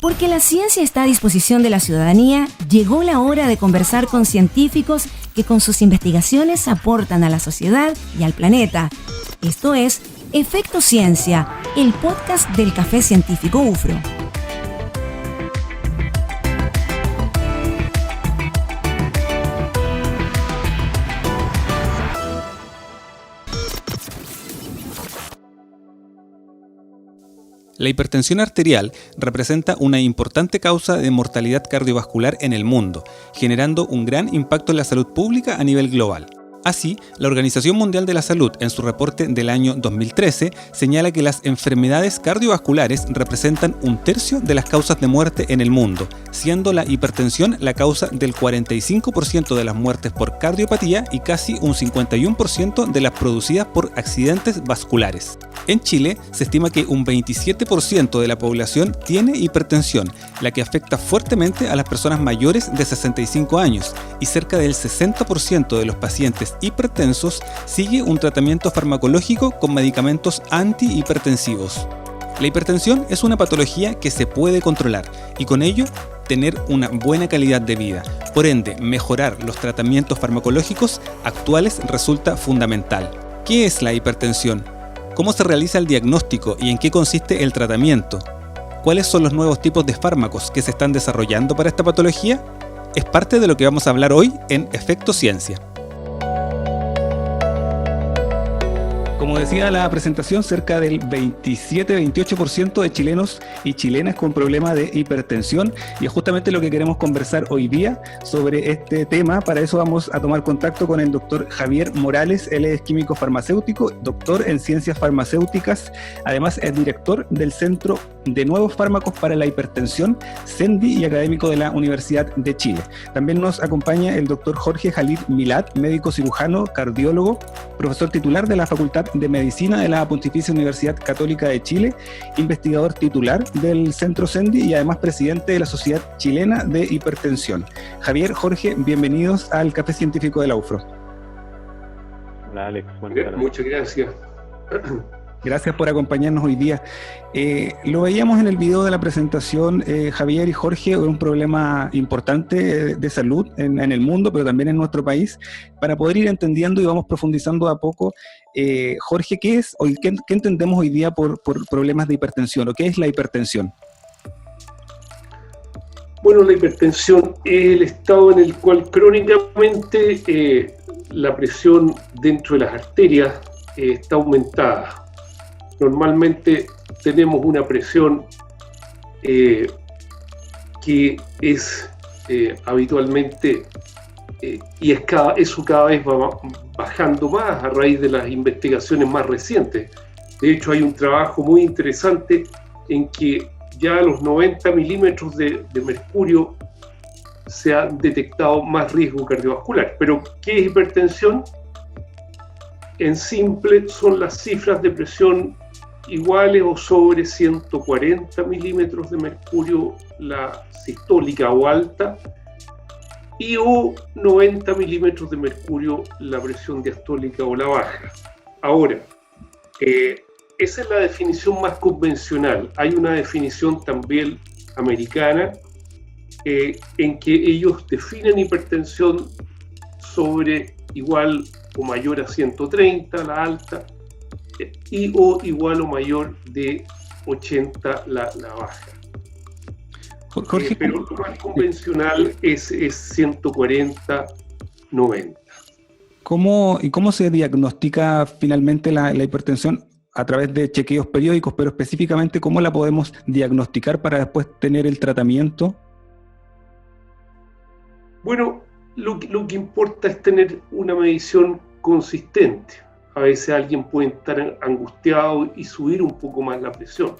Porque la ciencia está a disposición de la ciudadanía, llegó la hora de conversar con científicos que con sus investigaciones aportan a la sociedad y al planeta. Esto es Efecto Ciencia, el podcast del Café Científico UFRO. La hipertensión arterial representa una importante causa de mortalidad cardiovascular en el mundo, generando un gran impacto en la salud pública a nivel global. Así, la Organización Mundial de la Salud, en su reporte del año 2013, señala que las enfermedades cardiovasculares representan 1/3 de las causas de muerte en el mundo, siendo la hipertensión la causa del 45% de las muertes por cardiopatía y casi un 51% de las producidas por accidentes vasculares. En Chile, se estima que un 27% de la población tiene hipertensión, la que afecta fuertemente a las personas mayores de 65 años, y cerca del 60% de los pacientes hipertensos sigue un tratamiento farmacológico con medicamentos antihipertensivos. La hipertensión es una patología que se puede controlar y con ello tener una buena calidad de vida. Por ende, mejorar los tratamientos farmacológicos actuales resulta fundamental. ¿Qué es la hipertensión? ¿Cómo se realiza el diagnóstico y en qué consiste el tratamiento? ¿Cuáles son los nuevos tipos de fármacos que se están desarrollando para esta patología? Es parte de lo que vamos a hablar hoy en Efecto Ciencia. Como decía la presentación, cerca del 27-28% de chilenos y chilenas con problemas de hipertensión, y es justamente lo que queremos conversar hoy día sobre este tema. Para eso vamos a tomar contacto con el doctor Javier Morales. Él es químico farmacéutico, doctor en ciencias farmacéuticas, además es director del Centro de Nuevos Fármacos para la Hipertensión, CENDI, y académico de la Universidad de Chile. También nos acompaña el doctor Jorge Jalil Milat, médico cirujano, cardiólogo, profesor titular de la Facultad de Medicina de la Pontificia Universidad Católica de Chile, investigador titular del Centro CENDI y además presidente de la Sociedad Chilena de Hipertensión. Javier, Jorge, bienvenidos al Café Científico de la UFRO. Hola Alex, muchas gracias. Gracias por acompañarnos hoy día. Lo veíamos en el video de la presentación, Javier y Jorge, un problema importante de salud en el mundo, pero también en nuestro país. Para poder ir entendiendo y vamos profundizando a poco, Jorge, ¿qué es hoy, qué entendemos hoy día por problemas de hipertensión o qué es la hipertensión? Bueno, la hipertensión es el estado en el cual crónicamente la presión dentro de las arterias está aumentada. Normalmente tenemos una presión que es habitualmente, y eso cada vez va bajando más a raíz de las investigaciones más recientes. De hecho, hay un trabajo muy interesante en que ya a los 90 milímetros de mercurio se ha detectado más riesgo cardiovascular. Pero, ¿qué es hipertensión? En simple, son las cifras de presión iguales o sobre 140 milímetros de mercurio, la sistólica o alta, y o 90 milímetros de mercurio, la presión diastólica o la baja. Ahora, esa es la definición más convencional. Hay una definición también americana en que ellos definen hipertensión sobre igual o mayor a 130, la alta, y o igual o mayor de 80, la baja. Jorge, pero lo más convencional es 140, 90. ¿Cómo se diagnostica finalmente la hipertensión? A través de chequeos periódicos, pero específicamente, ¿cómo la podemos diagnosticar para después tener el tratamiento? Bueno, lo que importa es tener una medición consistente. A veces alguien puede estar angustiado y subir un poco más la presión.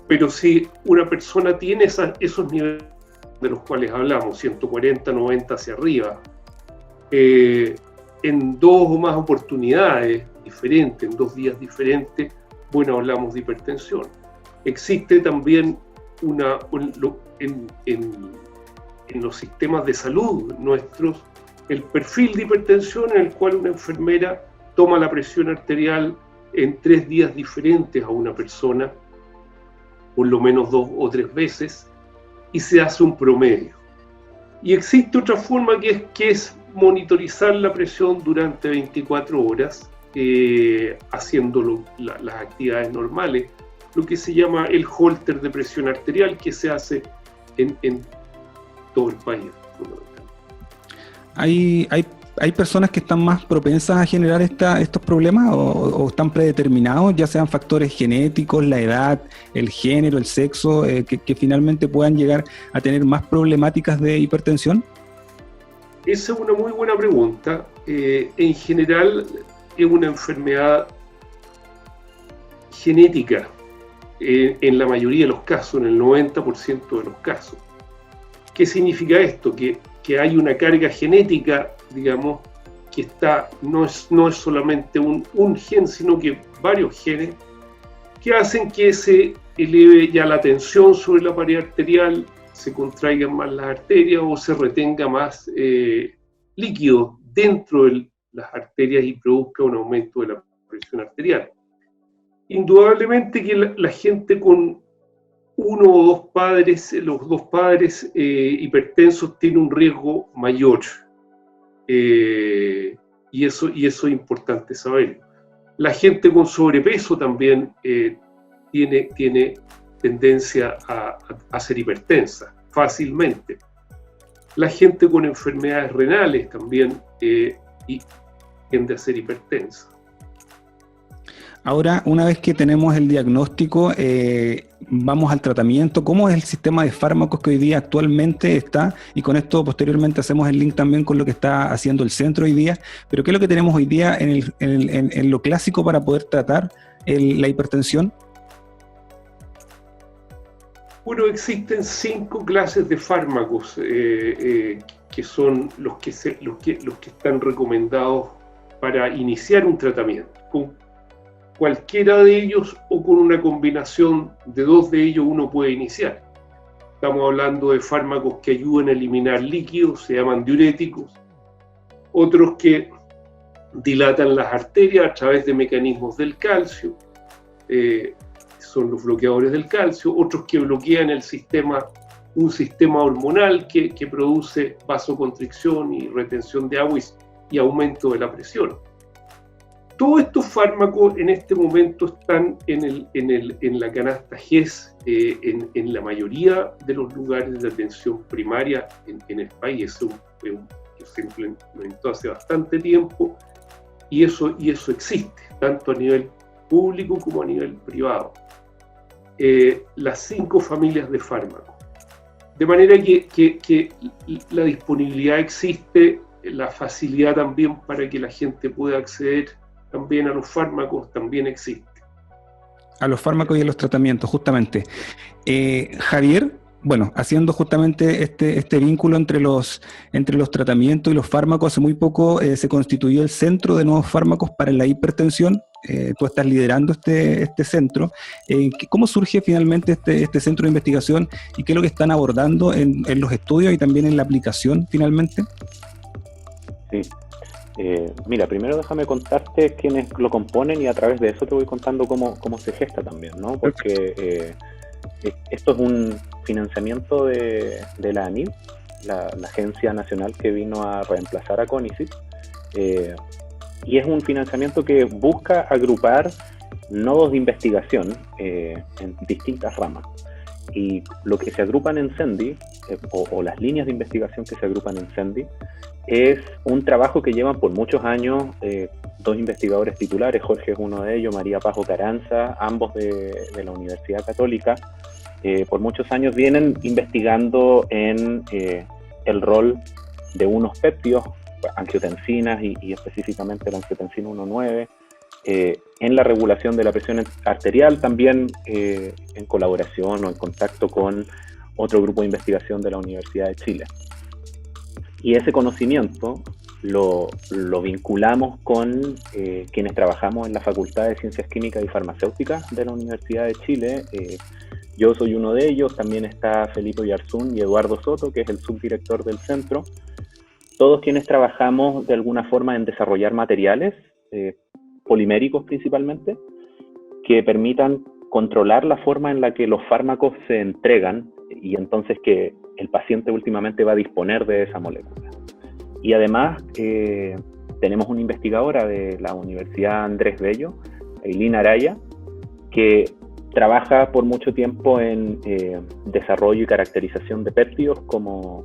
Pero si una persona tiene esos niveles de los cuales hablamos, 140, 90 hacia arriba, en 2 o más oportunidades diferentes, en 2 días diferentes, bueno, hablamos de hipertensión. Existe también en los sistemas de salud nuestros, el perfil de hipertensión en el cual una enfermera toma la presión arterial en 3 días diferentes a una persona por lo menos 2 o 3 veces, y se hace un promedio. Y existe otra forma que es monitorizar la presión durante 24 horas, haciendo las actividades normales, lo que se llama el holter de presión arterial, que se hace en todo el país. ¿Hay personas que están más propensas a generar estos problemas o están predeterminados, ya sean factores genéticos, la edad, el género, el sexo, que finalmente puedan llegar a tener más problemáticas de hipertensión? Esa es una muy buena pregunta. En general es una enfermedad genética en la mayoría de los casos, en el 90% de los casos. ¿Qué significa esto? Que hay una carga genética, digamos, que no es solamente un gen, sino que varios genes que hacen que se eleve ya la tensión sobre la pared arterial, se contraigan más las arterias o se retenga más líquido dentro de las arterias y produzca un aumento de la presión arterial. Indudablemente que la gente con uno o dos padres, los dos padres hipertensos, tiene un riesgo mayor. Y eso es importante saberlo. La gente con sobrepeso también tiene tendencia a ser hipertensa fácilmente. La gente con enfermedades renales también tiende a ser hipertensa. Ahora, una vez que tenemos el diagnóstico, vamos al tratamiento. ¿Cómo es el sistema de fármacos que hoy día actualmente está? Y con esto posteriormente hacemos el link también con lo que está haciendo el centro hoy día. Pero ¿qué es lo que tenemos hoy día en lo clásico para poder tratar la hipertensión? Bueno, existen 5 clases de fármacos que son los que están recomendados para iniciar un tratamiento. Con cualquiera de ellos o con una combinación de 2 de ellos uno puede iniciar. Estamos hablando de fármacos que ayudan a eliminar líquidos, se llaman diuréticos, otros que dilatan las arterias a través de mecanismos del calcio, son los bloqueadores del calcio, otros que bloquean un sistema hormonal que produce vasoconstricción y retención de agua y aumento de la presión. Todos estos fármacos en este momento están en la canasta GES en la mayoría de los lugares de atención primaria en el país. Que se implementó hace bastante tiempo y eso existe, tanto a nivel público como a nivel privado. Las 5 familias de fármacos. De manera que la disponibilidad existe, la facilidad también para que la gente pueda acceder también a los fármacos también existe. A los fármacos y a los tratamientos, justamente. Javier, bueno, haciendo justamente este vínculo entre los tratamientos y los fármacos, hace muy poco se constituyó el Centro de Nuevos Fármacos para la Hipertensión. Tú estás liderando este centro. ¿Cómo surge finalmente este centro de investigación y qué es lo que están abordando en los estudios y también en la aplicación finalmente? Sí. Mira, primero déjame contarte quiénes lo componen y a través de eso te voy contando cómo se gesta también, ¿no? Porque esto es un financiamiento de la ANID, la agencia nacional que vino a reemplazar a CONICYT, y es un financiamiento que busca agrupar nodos de investigación en distintas ramas. Y lo que se agrupan en CENDI, o las líneas de investigación que se agrupan en CENDI, es un trabajo que llevan por muchos años 2 investigadores titulares. Jorge es uno de ellos, María Pajo Carranza, ambos de la Universidad Católica. Por muchos años vienen investigando en el rol de unos péptidos, angiotensinas y específicamente la angiotensina 1,9, en la regulación de la presión arterial, también en colaboración o en contacto con otro grupo de investigación de la Universidad de Chile. Y ese conocimiento lo vinculamos con quienes trabajamos en la Facultad de Ciencias Químicas y Farmacéuticas de la Universidad de Chile. Yo soy uno de ellos, también está Felipe Oyarzún y Eduardo Soto, que es el subdirector del centro. Todos quienes trabajamos de alguna forma en desarrollar materiales, poliméricos principalmente, que permitan controlar la forma en la que los fármacos se entregan y entonces que el paciente últimamente va a disponer de esa molécula. Y además tenemos una investigadora de la Universidad Andrés Bello, Eileen Araya, que trabaja por mucho tiempo en desarrollo y caracterización de péptidos como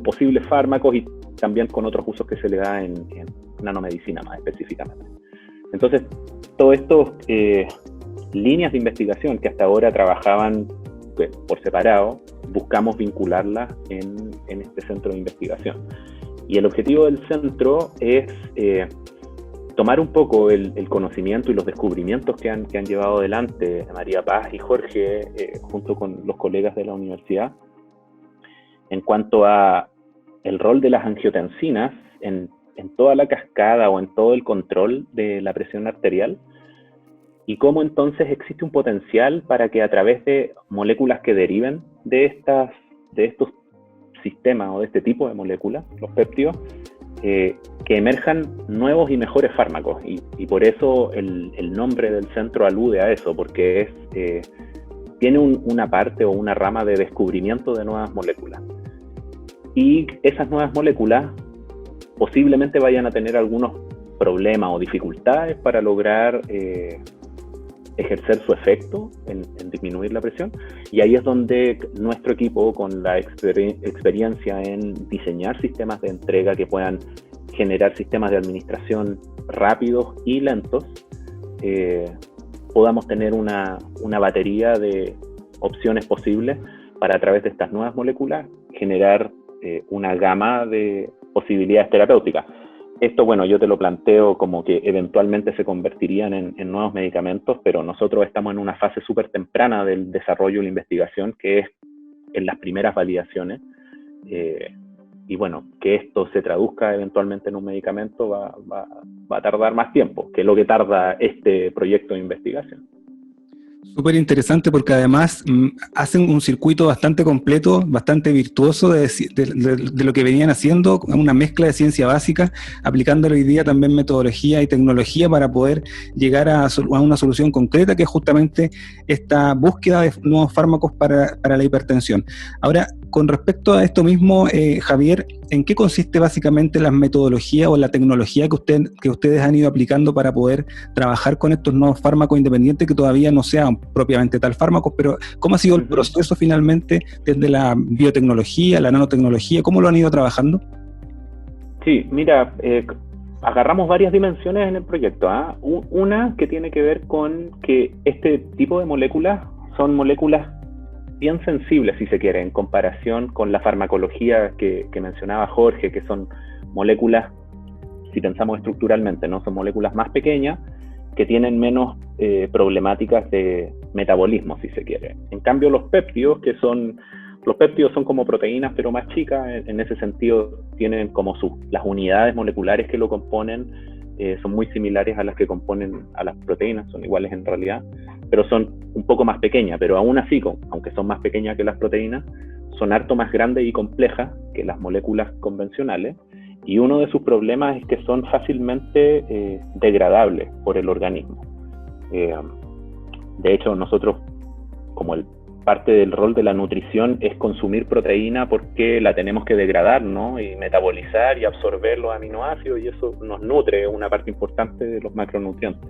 posibles fármacos y también con otros usos que se le da en nanomedicina más específicamente. Entonces, todas estas líneas de investigación que hasta ahora trabajaban por separado, buscamos vincularlas en este centro de investigación. Y el objetivo del centro es tomar un poco el conocimiento y los descubrimientos que han llevado adelante María Paz y Jorge junto con los colegas de la universidad en cuanto a el rol de las angiotensinas en toda la cascada o en todo el control de la presión arterial y cómo entonces existe un potencial para que a través de moléculas que deriven de estos sistemas o de este tipo de moléculas, los péptidos, que emerjan nuevos y mejores fármacos. Y por eso el nombre del centro alude a eso, porque tiene una parte o una rama de descubrimiento de nuevas moléculas. Y esas nuevas moléculas posiblemente vayan a tener algunos problemas o dificultades para lograr ejercer su efecto en disminuir la presión, y ahí es donde nuestro equipo, con la experiencia en diseñar sistemas de entrega que puedan generar sistemas de administración rápidos y lentos, podamos tener una batería de opciones posibles para, a través de estas nuevas moléculas, generar una gama de posibilidades terapéuticas. Esto, bueno, yo te lo planteo como que eventualmente se convertirían en nuevos medicamentos, pero nosotros estamos en una fase súper temprana del desarrollo y la investigación, que es en las primeras validaciones. Y bueno, que esto se traduzca eventualmente en un medicamento va a tardar más tiempo que lo que tarda este proyecto de investigación. Súper interesante porque además hacen un circuito bastante completo, bastante virtuoso de lo que venían haciendo, una mezcla de ciencia básica, aplicándole hoy día también metodología y tecnología para poder llegar a una solución concreta, que es justamente esta búsqueda de nuevos fármacos para la hipertensión. Ahora, con respecto a esto mismo, Javier, ¿en qué consiste básicamente la metodología o la tecnología que ustedes han ido aplicando para poder trabajar con estos nuevos fármacos independientes que todavía no sean propiamente tal fármacos, pero cómo ha sido el proceso finalmente desde la biotecnología, la nanotecnología, cómo lo han ido trabajando? Sí, mira, agarramos varias dimensiones en el proyecto. Una que tiene que ver con que este tipo de moléculas son moléculas bien sensibles, si se quiere, en comparación con la farmacología que mencionaba Jorge, que son moléculas, si pensamos estructuralmente, ¿no? Son moléculas más pequeñas que tienen menos problemáticas de metabolismo, si se quiere. En cambio, los péptidos son como proteínas, pero más chicas. En ese sentido, tienen como las unidades moleculares que lo componen, son muy similares a las que componen a las proteínas, son iguales en realidad, pero son un poco más pequeñas. Pero aún así, aunque son más pequeñas que las proteínas, son harto más grandes y complejas que las moléculas convencionales. Y uno de sus problemas es que son fácilmente degradables por el organismo. De hecho, nosotros, como parte del rol de la nutrición es consumir proteína porque la tenemos que degradar, ¿no? Y metabolizar y absorber los aminoácidos, y eso nos nutre, una parte importante de los macronutrientes.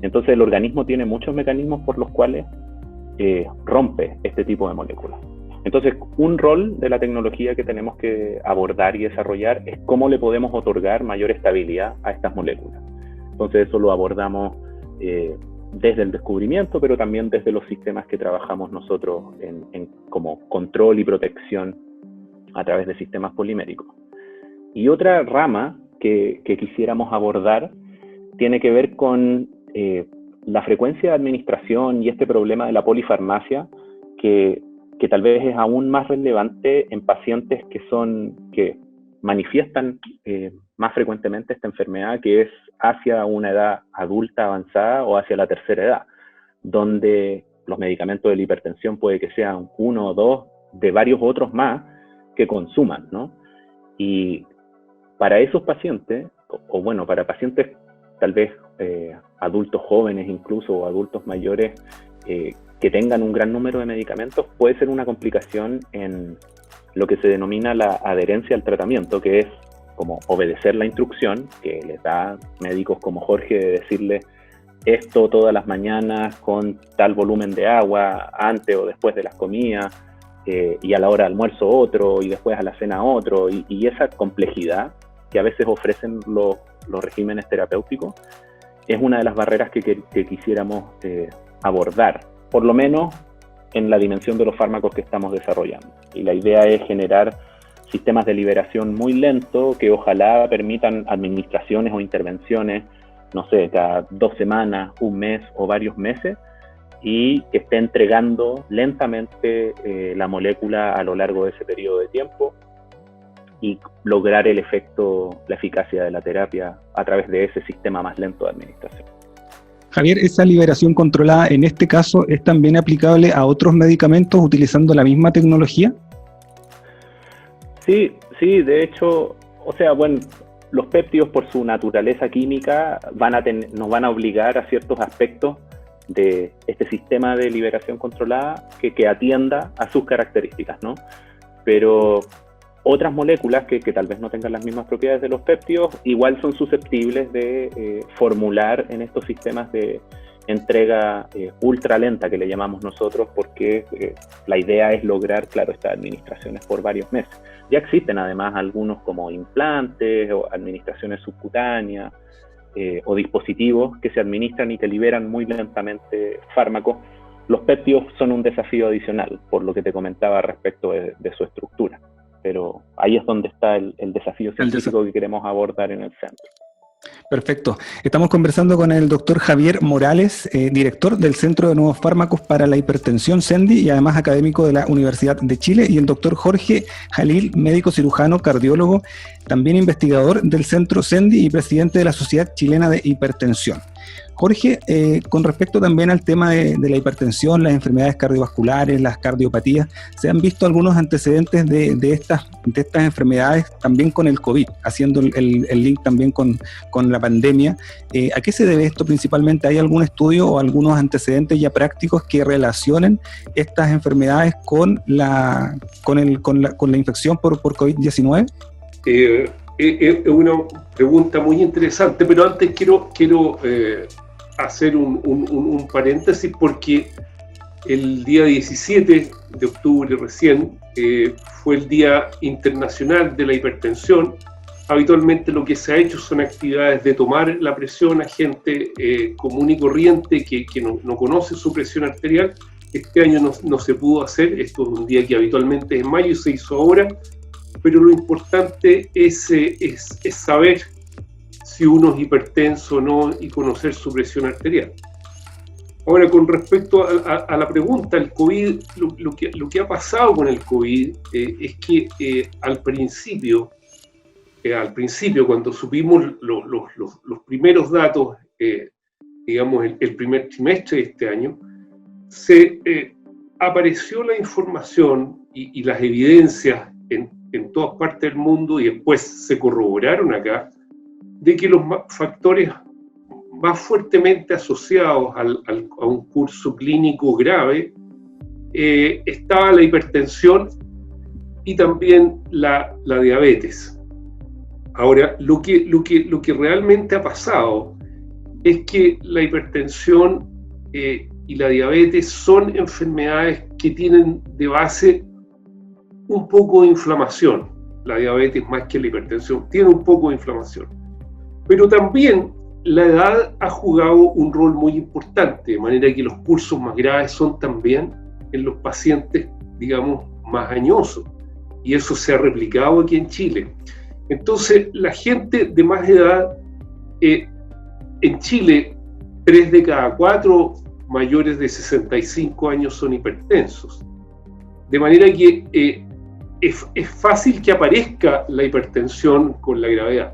Entonces el organismo tiene muchos mecanismos por los cuales rompe este tipo de moléculas. Entonces, un rol de la tecnología que tenemos que abordar y desarrollar es cómo le podemos otorgar mayor estabilidad a estas moléculas. Entonces eso lo abordamos desde el descubrimiento, pero también desde los sistemas que trabajamos nosotros en como control y protección a través de sistemas poliméricos. Y otra rama que quisiéramos abordar tiene que ver con la frecuencia de administración y este problema de la polifarmacia, que tal vez es aún más relevante en pacientes que manifiestan más frecuentemente esta enfermedad, que es hacia una edad adulta avanzada o hacia la tercera edad, donde los medicamentos de la hipertensión puede que sean uno o dos de varios otros más que consuman, ¿no? Y para esos pacientes, o bueno, para pacientes tal vez adultos jóvenes incluso, o adultos mayores, que tengan un gran número de medicamentos puede ser una complicación en lo que se denomina la adherencia al tratamiento, que es como obedecer la instrucción que les da médicos como Jorge de decirle esto todas las mañanas con tal volumen de agua antes o después de las comidas, y a la hora de almuerzo otro, y después a la cena otro, y esa complejidad que a veces ofrecen los regímenes terapéuticos es una de las barreras que quisiéramos abordar, por lo menos en la dimensión de los fármacos que estamos desarrollando. Y la idea es generar sistemas de liberación muy lentos que ojalá permitan administraciones o intervenciones, no sé, cada 2 semanas, un mes o varios meses, y que esté entregando lentamente la molécula a lo largo de ese periodo de tiempo y lograr el efecto, la eficacia de la terapia a través de ese sistema más lento de administración. Javier, ¿esa liberación controlada en este caso es también aplicable a otros medicamentos utilizando la misma tecnología? Sí, de hecho, o sea, bueno, los péptidos por su naturaleza química nos van a obligar a ciertos aspectos de este sistema de liberación controlada que atienda a sus características, ¿no? Pero otras moléculas que tal vez no tengan las mismas propiedades de los péptidos, igual son susceptibles de formular en estos sistemas de entrega ultra lenta, que le llamamos nosotros, porque la idea es lograr, claro, estas administraciones por varios meses. Ya existen además algunos como implantes o administraciones subcutáneas o dispositivos que se administran y que liberan muy lentamente fármacos. Los péptidos son un desafío adicional, por lo que te comentaba respecto de su estructura. Pero ahí es donde está el desafío científico que queremos abordar en el centro. Perfecto. Estamos conversando con el doctor Javier Morales, director del Centro de Nuevos Fármacos para la Hipertensión, CENDI, y además académico de la Universidad de Chile, y el doctor Jorge Jalil, médico cirujano, cardiólogo, también investigador del Centro CENDI y presidente de la Sociedad Chilena de Hipertensión. Jorge, con respecto también al tema de la hipertensión, las enfermedades cardiovasculares, las cardiopatías, ¿se han visto algunos antecedentes de estas enfermedades también con el COVID, haciendo el link también con la pandemia? ¿A qué se debe esto principalmente? ¿Hay algún estudio o algunos antecedentes ya prácticos que relacionen estas enfermedades con la infección por COVID-19? Es una pregunta muy interesante, pero antes quiero hacer un paréntesis, porque el día 17 de octubre recién fue el Día Internacional de la Hipertensión. Habitualmente lo que se ha hecho son actividades de tomar la presión a gente común y corriente que no conoce su presión arterial. Este año no se pudo hacer, esto es un día que habitualmente es en mayo y se hizo ahora, pero lo importante es saber si uno es hipertenso o no y conocer su presión arterial. Ahora, con respecto a la pregunta, el COVID, lo que ha pasado con el COVID es que al principio, cuando supimos los primeros datos, digamos el primer trimestre de este año, apareció la información y las evidencias en todas partes del mundo, y después se corroboraron acá, de que los factores más fuertemente asociados a un curso clínico grave estaba la hipertensión y también la diabetes. Ahora, lo que realmente ha pasado es que la hipertensión y la diabetes son enfermedades que tienen de base un poco de inflamación. La diabetes, más que la hipertensión, tiene un poco de inflamación. Pero también la edad ha jugado un rol muy importante, de manera que los cursos más graves son también en los pacientes, digamos, más añosos. Y eso se ha replicado aquí en Chile. Entonces, la gente de más edad, en Chile, 3 de cada 4 mayores de 65 años son hipertensos. De manera que es fácil que aparezca la hipertensión con la gravedad.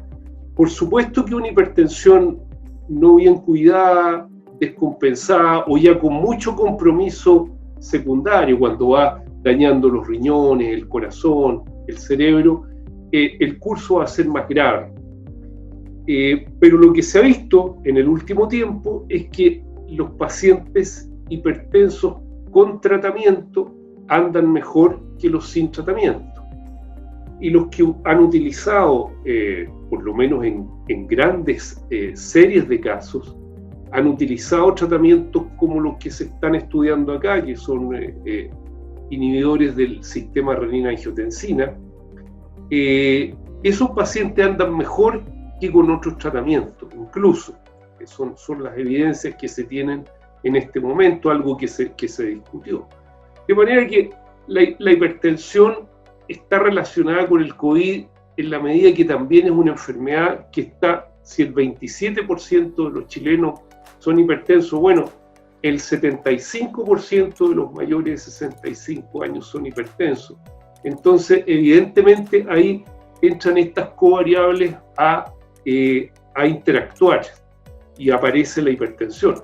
Por supuesto que una hipertensión no bien cuidada, descompensada o ya con mucho compromiso secundario, cuando va dañando los riñones, el corazón, el cerebro, el curso va a ser más grave. Pero lo que se ha visto en el último tiempo es que los pacientes hipertensos con tratamiento andan mejor que los sin tratamiento. Y los que han utilizado, por lo menos en grandes series de casos, han utilizado tratamientos como los que se están estudiando acá, que son inhibidores del sistema renina-angiotensina, esos pacientes andan mejor que con otros tratamientos, incluso, que son las evidencias que se tienen en este momento, algo que se discutió. De manera que la hipertensión está relacionada con el COVID en la medida que también es una enfermedad que está, si el 27% de los chilenos son hipertensos, bueno, el 75% de los mayores de 65 años son hipertensos. Entonces, evidentemente, ahí entran estas covariables a interactuar y aparece la hipertensión.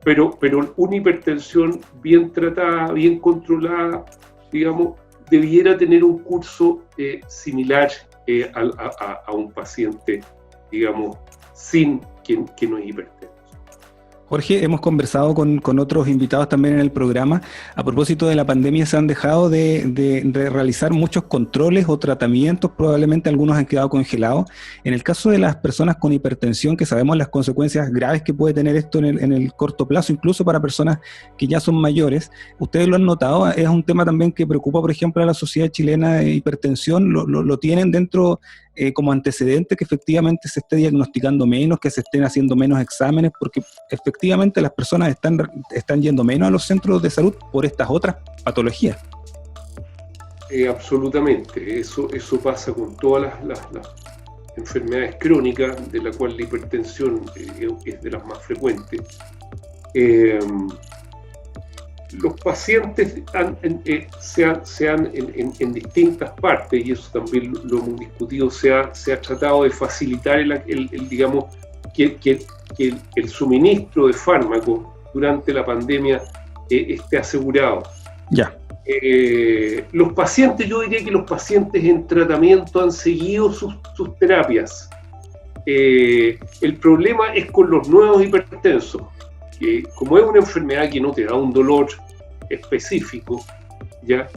Pero una hipertensión bien tratada, bien controlada, digamos, debiera tener un curso similar a un paciente, digamos, sin que no es hipertenso. Jorge, hemos conversado con otros invitados también en el programa. A propósito de la pandemia, se han dejado de realizar muchos controles o tratamientos, probablemente algunos han quedado congelados. En el caso de las personas con hipertensión, que sabemos las consecuencias graves que puede tener esto en el corto plazo, incluso para personas que ya son mayores, ustedes lo han notado, es un tema también que preocupa, por ejemplo, a la Sociedad Chilena de Hipertensión, lo tienen dentro como antecedente que efectivamente se esté diagnosticando menos, que se estén haciendo menos exámenes, porque efectivamente las personas están yendo menos a los centros de salud por estas otras patologías. Absolutamente, eso pasa con todas las enfermedades crónicas, de la cual la hipertensión es de las más frecuentes. Los pacientes se han en distintas partes, y eso también lo hemos discutido, se ha tratado de facilitar digamos, que el suministro de fármacos durante la pandemia esté asegurado. Ya. Los pacientes, yo diría que los pacientes en tratamiento han seguido sus terapias. El problema es con los nuevos hipertensos. Como es una enfermedad que no te da un dolor específico, ¿ya?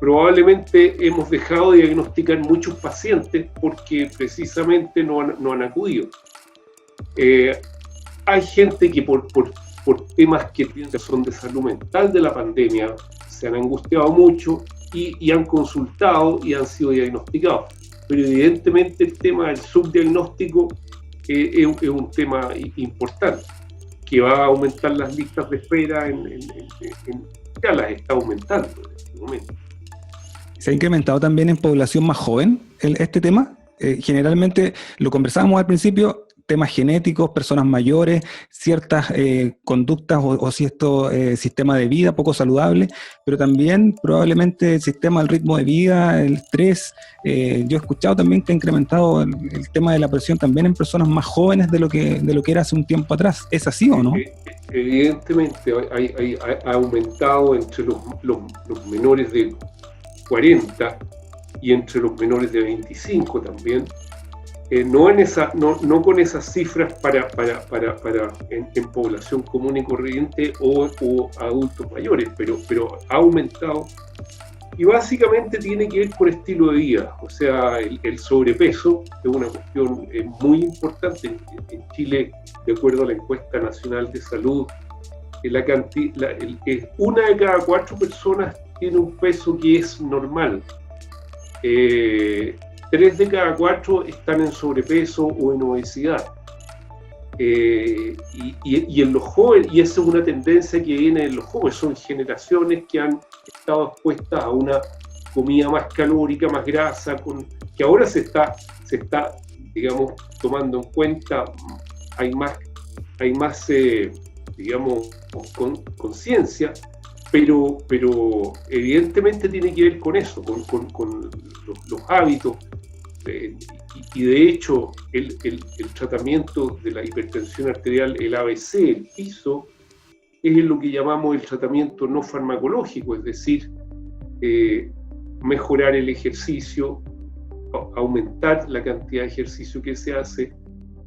Probablemente hemos dejado de diagnosticar muchos pacientes porque precisamente no han acudido. Hay gente que por temas que son de salud mental de la pandemia se han angustiado mucho y han consultado y han sido diagnosticados. Pero evidentemente el tema del subdiagnóstico es un tema importante, que va a aumentar las listas de espera, ya las está aumentando en este momento. ¿Se ha incrementado también en población más joven este tema? Generalmente, lo conversábamos al principio, temas genéticos, personas mayores, ciertas conductas o cierto sistema de vida poco saludable, pero también probablemente el sistema del ritmo de vida, el estrés. Yo he escuchado también que ha incrementado el tema de la presión también en personas más jóvenes de lo que era hace un tiempo atrás. ¿Es así o no? Evidentemente ha aumentado entre los menores de 40 y entre los menores de 25 también. No con esas cifras en población común y corriente o adultos mayores, pero ha aumentado, y básicamente tiene que ver con estilo de vida. O sea, el sobrepeso es una cuestión muy importante en Chile. De acuerdo a la encuesta nacional de salud, una de cada 4 personas tiene un peso que es normal. 3 de cada 4 están en sobrepeso o en obesidad. Y en los jóvenes, y esa es una tendencia que viene en los jóvenes, son generaciones que han estado expuestas a una comida más calórica, más grasa, que ahora se está, digamos, tomando en cuenta, hay más digamos, conciencia, pero evidentemente tiene que ver con eso, con los hábitos. Y de hecho el tratamiento de la hipertensión arterial, el ABC, el PISO, es lo que llamamos el tratamiento no farmacológico, es decir, mejorar el ejercicio, aumentar la cantidad de ejercicio que se hace,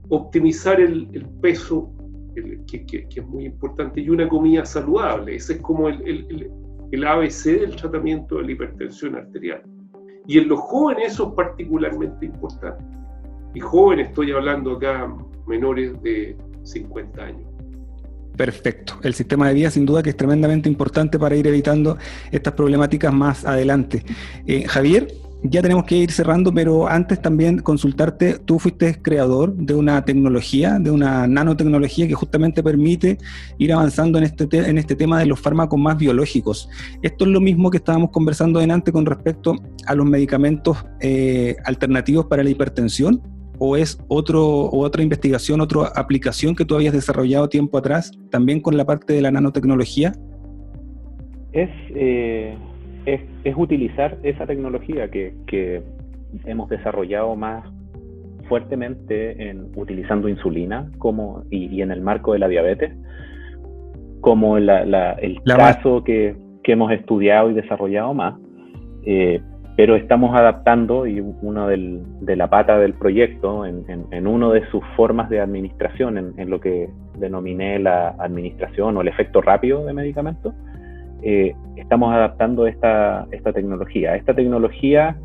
optimizar el peso que es muy importante, y una comida saludable. Ese es como el ABC del tratamiento de la hipertensión arterial. Y en los jóvenes eso es particularmente importante. Y jóvenes, estoy hablando acá, menores de 50 años. Perfecto. El sistema de vida sin duda que es tremendamente importante para ir evitando estas problemáticas más adelante. Javier, ya tenemos que ir cerrando, pero antes también consultarte, tú fuiste creador de una tecnología, de una nanotecnología que justamente permite ir avanzando en este tema de los fármacos más biológicos. ¿Esto es lo mismo que estábamos conversando delante con respecto a los medicamentos alternativos para la hipertensión? ¿O es otra investigación, otra aplicación que tú habías desarrollado tiempo atrás, también con la parte de la nanotecnología? Es utilizar esa tecnología que hemos desarrollado más fuertemente utilizando insulina y en el marco de la diabetes, como el caso que hemos estudiado y desarrollado más. Pero estamos adaptando, y uno de la pata del proyecto, en uno de sus formas de administración, en lo que denominé la administración o el efecto rápido de medicamentos, estamos adaptando esta tecnología. Esta tecnología,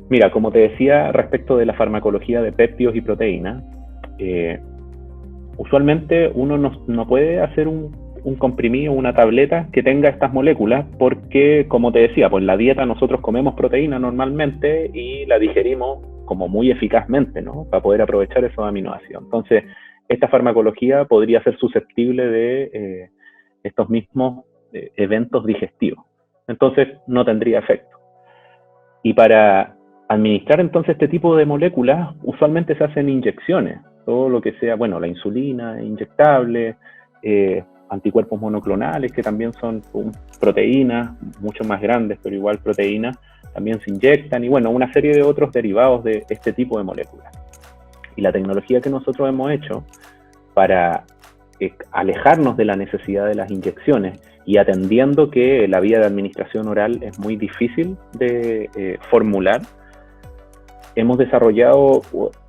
mira, como te decía, respecto de la farmacología de péptidos y proteínas, usualmente uno no puede hacer un comprimido, una tableta que tenga estas moléculas, porque, como te decía, pues en la dieta nosotros comemos proteína normalmente y la digerimos como muy eficazmente, ¿no? Para poder aprovechar esos aminoácidos. Entonces, esta farmacología podría ser susceptible de estos mismos eventos digestivos. Entonces, no tendría efecto. Y para administrar entonces este tipo de moléculas, usualmente se hacen inyecciones. Todo lo que sea, bueno, la insulina inyectable, anticuerpos monoclonales, que también son proteínas, mucho más grandes, pero igual proteínas, también se inyectan, y bueno, una serie de otros derivados de este tipo de moléculas. Y la tecnología que nosotros hemos hecho para alejarnos de la necesidad de las inyecciones, y atendiendo que la vía de administración oral es muy difícil de formular, hemos desarrollado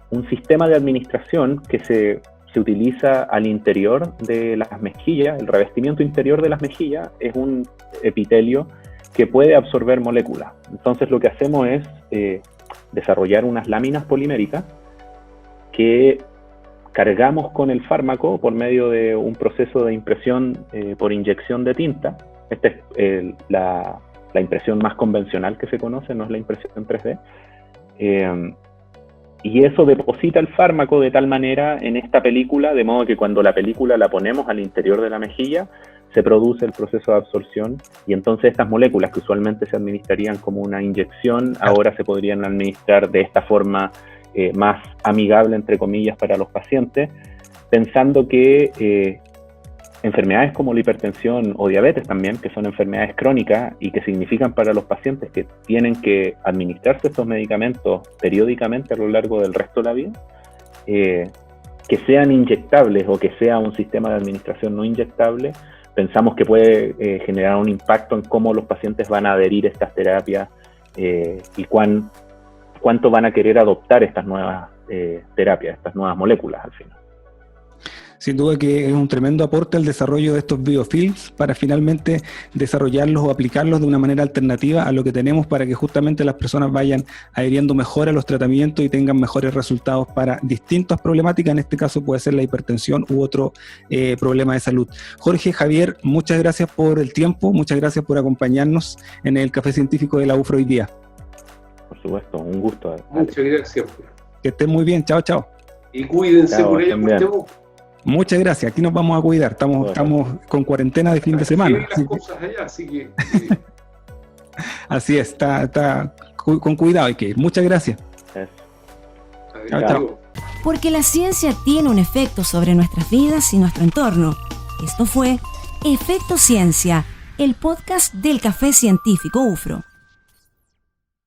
un sistema de administración que se utiliza al interior de las mejillas. El revestimiento interior de las mejillas es un epitelio que puede absorber moléculas. Entonces lo que hacemos es desarrollar unas láminas poliméricas que cargamos con el fármaco por medio de un proceso de impresión por inyección de tinta. Esta es la impresión más convencional que se conoce, no es la impresión 3D. Y eso deposita el fármaco de tal manera en esta película, de modo que cuando la película la ponemos al interior de la mejilla, se produce el proceso de absorción, y entonces estas moléculas que usualmente se administrarían como una inyección, ahora se podrían administrar de esta forma más amigable, entre comillas, para los pacientes, pensando que enfermedades como la hipertensión o diabetes también, que son enfermedades crónicas y que significan para los pacientes que tienen que administrarse estos medicamentos periódicamente a lo largo del resto de la vida, que sean inyectables o que sea un sistema de administración no inyectable, pensamos que puede generar un impacto en cómo los pacientes van a adherir a estas terapias y cuánto van a querer adoptar estas nuevas terapias, estas nuevas moléculas al final. Sin duda que es un tremendo aporte al desarrollo de estos biofilms para finalmente desarrollarlos o aplicarlos de una manera alternativa a lo que tenemos, para que justamente las personas vayan adhiriendo mejor a los tratamientos y tengan mejores resultados para distintas problemáticas. En este caso puede ser la hipertensión u otro problema de salud. Jorge, Javier, muchas gracias por el tiempo, muchas gracias por acompañarnos en el Café Científico de la UFRO hoy día. Por supuesto, un gusto. Muchas gracias. Que estén muy bien, chao, chao. Y cuídense por allá, por Temuco. Muchas gracias, aquí nos vamos a cuidar, estamos con cuarentena de fin de semana. Las cosas allá, así que... Así es, está con cuidado hay que ir. Muchas gracias. Chao, chao. Porque la ciencia tiene un efecto sobre nuestras vidas y nuestro entorno. Esto fue Efecto Ciencia, el podcast del Café Científico UFRO.